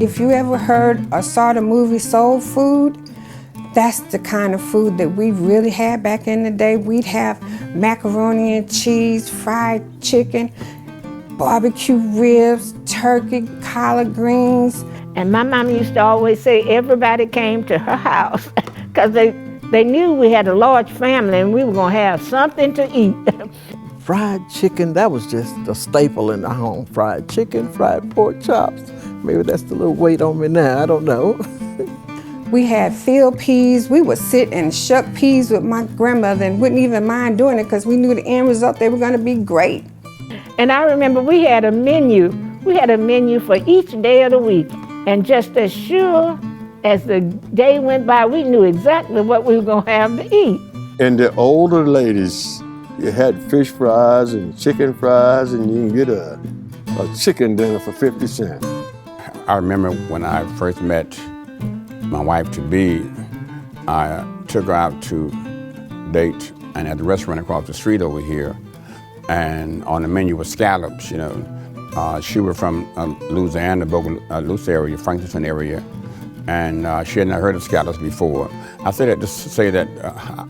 If you ever heard or saw the movie Soul Food, that's the kind of food that we really had back in the day. We'd have macaroni and cheese, fried chicken, barbecue ribs, turkey, collard greens. And my mom used to always say everybody came to her house because they knew we had a large family and we were gonna have something to eat. Fried chicken, that was just a staple in the home. Fried chicken, fried pork chops. Maybe that's the little weight on me now, I don't know. We had field peas. We would sit and shuck peas with my grandmother and wouldn't even mind doing it because we knew the end result, they were gonna be great. And I remember we had a menu. We had a menu for each day of the week. And just as sure as the day went by, we knew exactly what we were gonna have to eat. And the older ladies, you had fish fries and chicken fries, and you can get a chicken dinner for 50 cents. I remember when I first met my wife-to-be, I took her out to date and at the restaurant across the street over here, and on the menu was scallops, you know. She was from Louisiana, Bogalusa area, Franklin area, and she had not heard of scallops before. I say that to say that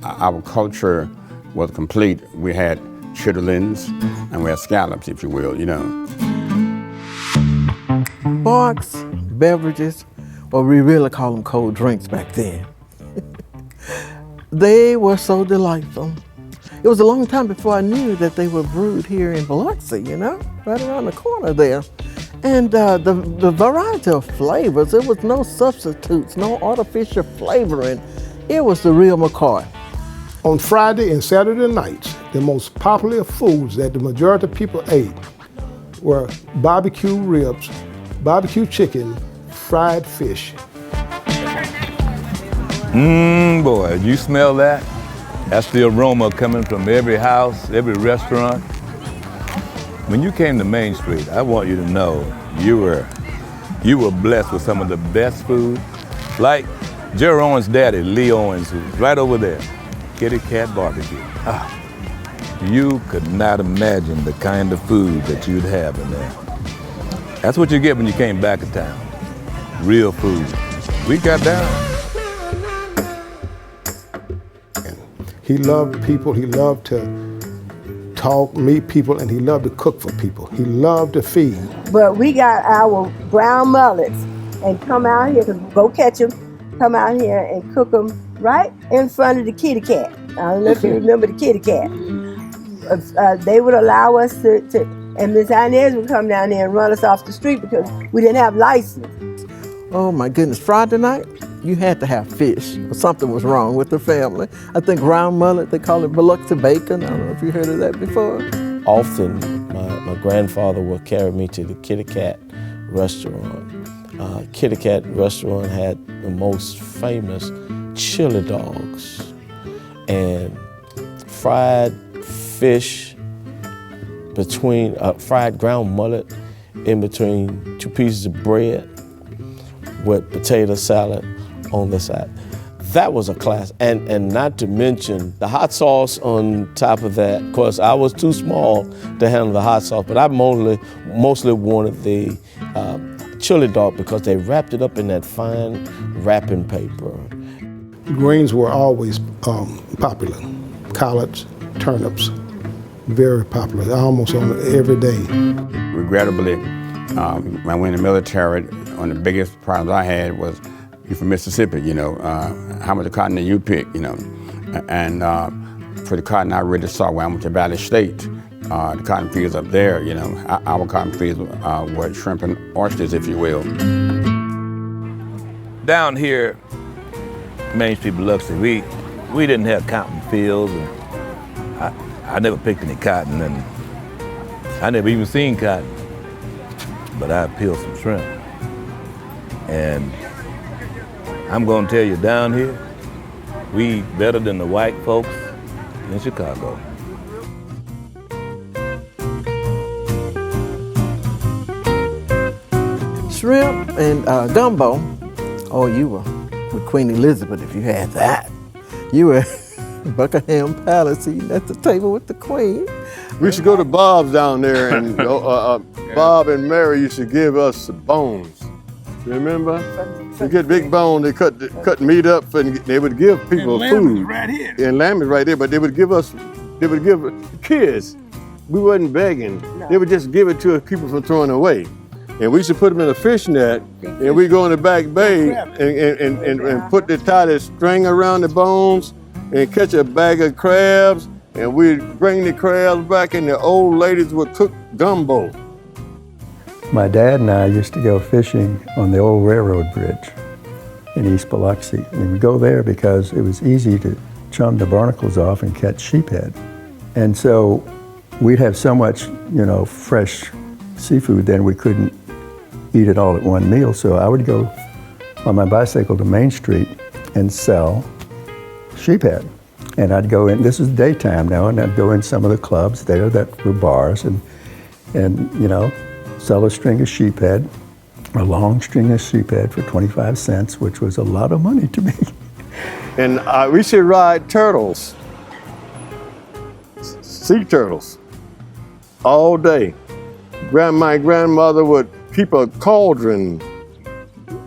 our culture was complete. We had chitterlings and we had scallops, if you will, you know. Barks, beverages, or we really call them cold drinks back then. They were so delightful. It was a long time before I knew that they were brewed here in Biloxi, you know, right around the corner there. And the variety of flavors, there was no substitutes, no artificial flavoring. It was the real McCoy. On Friday and Saturday nights, the most popular foods that the majority of people ate were barbecue ribs, barbecue chicken, fried fish. Boy, you smell that? That's the aroma coming from every house, every restaurant. When you came to Main Street, I want you to know you were blessed with some of the best food. Like Jerry Owens' daddy, Lee Owens, who's right over there, Kitty Cat Barbecue. You could not imagine the kind of food that you'd have in there. That's what you get when you came back to town. Real food. We got down. He loved people, he loved to talk, meet people, and he loved to cook for people. He loved to feed. But we got our brown mullets and come out here, go catch them, come out here and cook them right in front of the kitty cat. I don't know if you remember the kitty cat. They would allow us to and Miss Inez would come down there and run us off the street because we didn't have license. Oh my goodness, Friday night, you had to have fish or something was wrong with the family. I think ground mullet, they call it Biloxi bacon. I don't know if you heard of that before. Often, my grandfather would carry me to the Kitty Cat restaurant. Kitty Cat restaurant had the most famous chili dogs and fried fish between, fried ground mullet in between two pieces of bread with potato salad on the side. That was a class, and not to mention the hot sauce on top of that. Of course, I was too small to handle the hot sauce, but I mostly wanted the chili dog because they wrapped it up in that fine wrapping paper. Greens were always popular. Collards, turnips, very popular, almost on every day. Regrettably, when I went in the military, one of the biggest problems I had was, you're from Mississippi, you know, how much cotton did you pick, you know? And for the cotton I really saw when I went to Valley State, the cotton fields up there, you know, our cotton fields were shrimp and oysters, if you will. Down here, Main Street, Biloxi, we didn't have cotton fields. And I never picked any cotton, and I never even seen cotton. But I peeled some shrimp. And I'm gonna tell you, down here, we better than the white folks in Chicago. Shrimp and gumbo. Oh, you were with Queen Elizabeth if you had that. You were Buckingham Palace eating at the table with the Queen. We used to go to Bob's down there, and Bob and Mary used to give us the bones. Remember? They get big bone, they cut meat up, and they would give people food. Right here. And lamb is right there, but they would give kids. We wasn't begging. No. They would just give it to people from throwing away. And we used to put them in a fish net, and we go in the back bay and put the tie the string around the bones and catch a bag of crabs, and we'd bring the crabs back, and the old ladies would cook gumbo. My dad and I used to go fishing on the old railroad bridge in East Biloxi. And we'd go there because it was easy to chum the barnacles off and catch sheephead. And so we'd have so much, fresh seafood then we couldn't eat it all at one meal. So I would go on my bicycle to Main Street and sell sheephead. And I'd go in, this is daytime now, and I'd go in some of the clubs there that were bars and sell a string of sheephead, a long string of sheephead for 25 cents, which was a lot of money to me. And we should ride turtles, sea turtles, all day. My grandmother would keep a cauldron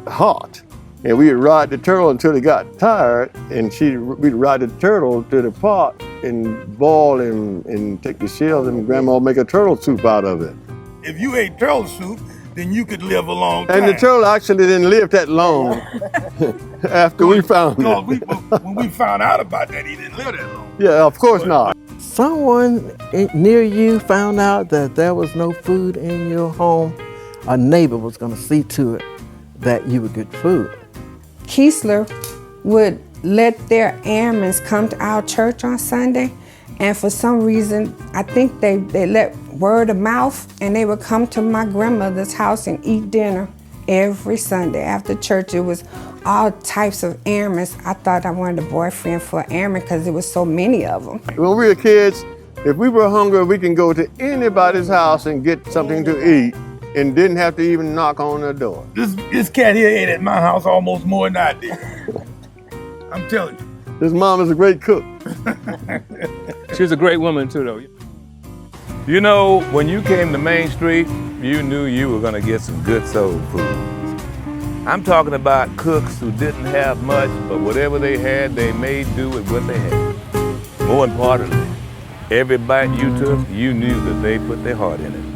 hot, and we'd ride the turtle until they got tired, and we'd ride the turtle to the pot and boil and take the shells, and Grandma would make a turtle soup out of it. If you ate turtle soup, then you could live a long time. And the turtle actually didn't live that long after we found it. When we found out about that, he didn't live that long. Yeah, of course not. Someone near you found out that there was no food in your home. A neighbor was going to see to it that you would get food. Keesler would let their airmen come to our church on Sunday, and for some reason, I think they let word of mouth, and they would come to my grandmother's house and eat dinner every Sunday after church. It was all types of airmen. I thought I wanted a boyfriend for an airman because there was so many of them. When we were kids, if we were hungry, we can go to anybody's house and get something to eat and didn't have to even knock on their door. This cat here ate at my house almost more than I did. I'm telling you. His mom is a great cook. She was a great woman too, though. You know, when you came to Main Street, you knew you were gonna get some good soul food. I'm talking about cooks who didn't have much, but whatever they had, they made do with what they had. More importantly, every bite you took, you knew that they put their heart in it.